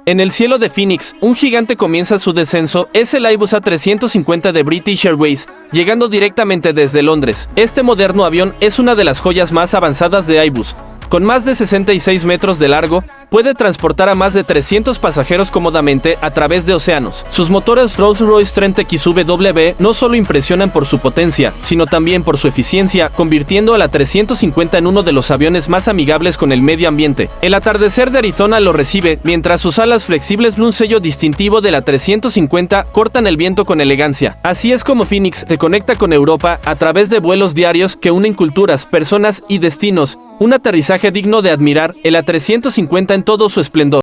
En el cielo de Phoenix, un gigante comienza su descenso, es el Airbus A350 de British Airways, llegando directamente desde Londres. Este moderno avión es una de las joyas más avanzadas de Airbus. Con más de 66 metros de largo, puede transportar a más de 300 pasajeros cómodamente a través de océanos. Sus motores Rolls-Royce Trent XW no solo impresionan por su potencia, sino también por su eficiencia, convirtiendo a la 350 en uno de los aviones más amigables con el medio ambiente. El atardecer de Arizona lo recibe, mientras sus alas flexibles y un sello distintivo de la 350 cortan el viento con elegancia. Así es como Phoenix se conecta con Europa a través de vuelos diarios que unen culturas, personas y destinos. Un aterrizaje digno de admirar, el A350 en todo su esplendor.